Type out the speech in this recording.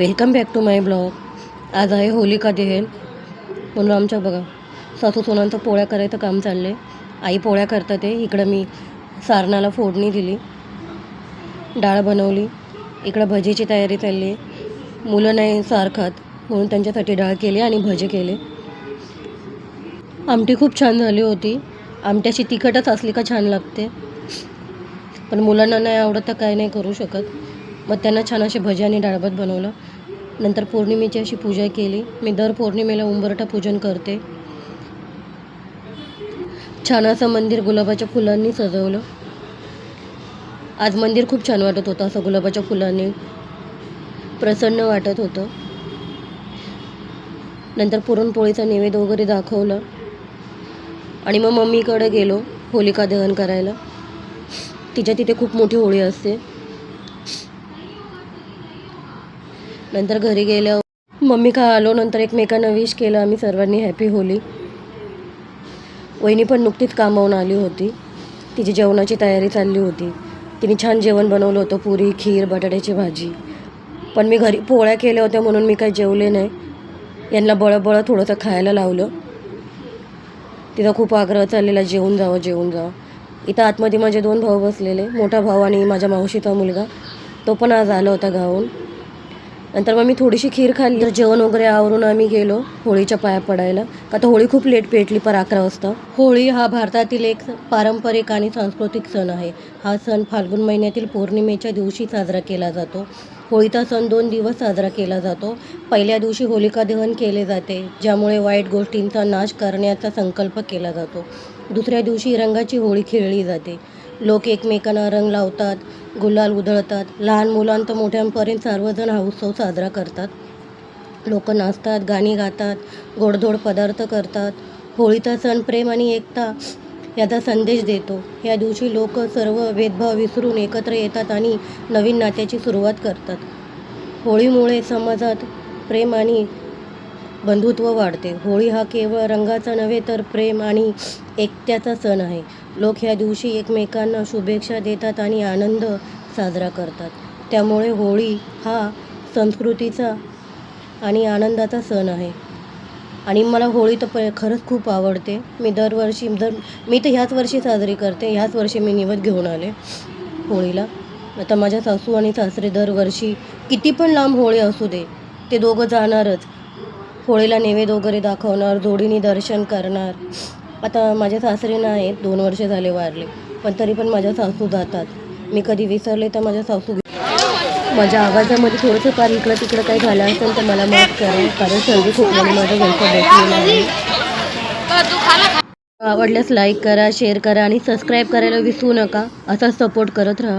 Welcome back to my blog. आज आहे होलिका दहन. म्हणून आमच्या बघा सासू सोनांचं पोळ्या करायचं काम चाललं आहे. आई पोळ्या करतात आहे. इकडं मी सारणाला फोडणी दिली, डाळ बनवली. इकडं भजीची तयारी चालली आहे. मुलं नाही सार खात म्हणून त्यांच्यासाठी डाळ केली आणि भजे केले. आमटी खूप छान झाली होती. आमट्याशी तिखटच असली का छान लागते, पण मुलांना नाही आवडत तर काय नाही करू शकत. मग त्यांना छान असे भजी आणि डाळभात बनवलं. नंतर पौर्णिमेची अशी पूजा केली. मी दर पौर्णिमेला उंबरठा पूजन करते. छान असं मंदिर गुलाबाच्या फुलांनी सजवलं. आज मंदिर खूप छान वाटत होतं, असं गुलाबाच्या फुलांनी प्रसन्न वाटत होतं. नंतर पुरणपोळीचा नैवेद्य वगैरे दाखवलं आणि मग मम्मीकडे गेलो होलिका दहन करायला. तिच्या तिथे खूप मोठी होळी असते. नंतर घरी गेल्यावर मम्मी का आलो. नंतर एकमेकांना विश केलं आम्ही सर्वांनी हॅपी होली. वहिनी पण नुकतीच कामावून आली होती. तिची जेवणाची तयारी चालली होती. तिने छान जेवण बनवलं होतं, पुरी, खीर, बटाट्याची भाजी. पण मी घरी पोळ्या केल्या होत्या म्हणून मी काही जेवले नाही. यांना बळबळ थोडंसं खायला लावलं. तिचा खूप आग्रह चाललेला जेवून जावं जेवून जावं. इथं आतमध्ये माझे 2 भाऊ बसलेले, मोठा भाऊ आणि माझ्या मावशीचा मुलगा. तो पण आज आला होता गावाहून. नंतर मग मी थोडीशी खीर खाल्ली. तर जेवण वगैरे आवरून आम्ही गेलो होळीच्या पाया पडायला. का तर होळी खूप लेट पेटली, पर 11 वाजता. होळी हा भारतातील एक पारंपरिक आणि सांस्कृतिक सण आहे. हा सण फाल्गुन महिन्यातील पौर्णिमेच्या दिवशी साजरा केला जातो. होळीचा सण 2 दिवस साजरा केला जातो. पहिल्या दिवशी होलिका दहन केले जाते, ज्यामुळे वाईट गोष्टींचा नाश करण्याचा संकल्प केला जातो. दुसऱ्या दिवशी रंगाची होळी खेळली जाते. लोक एकमेकांना रंग लावतात, गुलाल उधळतात. लहान मुलांत मोठ्यांपर्यंत सर्वजण हा उत्सव साजरा करतात. लोक नाचतात, गाणी गातात, गोडधोड पदार्थ करतात. होळीचा सण प्रेम आणि एकता याचा संदेश देतो. या दिवशी लोक सर्व भेदभाव विसरून एकत्र येतात आणि नवीन नात्याची सुरुवात करतात. होळीमुळे समाजात प्रेम आणि बंधुत्व वाढते. होळी हा केवळ रंगाचा नव्हे तर प्रेम आणि एकत्याचा सण आहे. लोक ह्या दिवशी एकमेकांना शुभेच्छा देतात आणि आनंद साजरा करतात. त्यामुळे होळी हा संस्कृतीचा आणि आनंदाचा सण आहे. आणि मला होळी तर खरंच खूप आवडते. मी मी तर ह्याच वर्षी साजरी करते. ह्याच वर्षी मी निवद घेऊन आले होळीला. आता माझ्या सासू आणि सासरे दरवर्षी किती पण लांब होळी असू दे, ते दोघं जाणारच. होळीला नैवेद्य वगैरे दाखवणार, जोडीने दर्शन करणार. आता माझ्या सासरे नाहीत, 2 वर्ष झाले वारले, पण तरी पण माझ्या सासू जातात. मी कधी विसरले तर माझ्या सासू. माझ्या आवाजामध्ये थोडंसं फार इकडं तिकडं काही झालं असेल तर मला माफ करा, कारण सर्दी खूप माझं घरचं बसलेलं आहे. आवडल्यास लाईक करा, शेअर करा आणि सबस्क्राईब करायला विसरू नका. असा सपोर्ट करत राहा.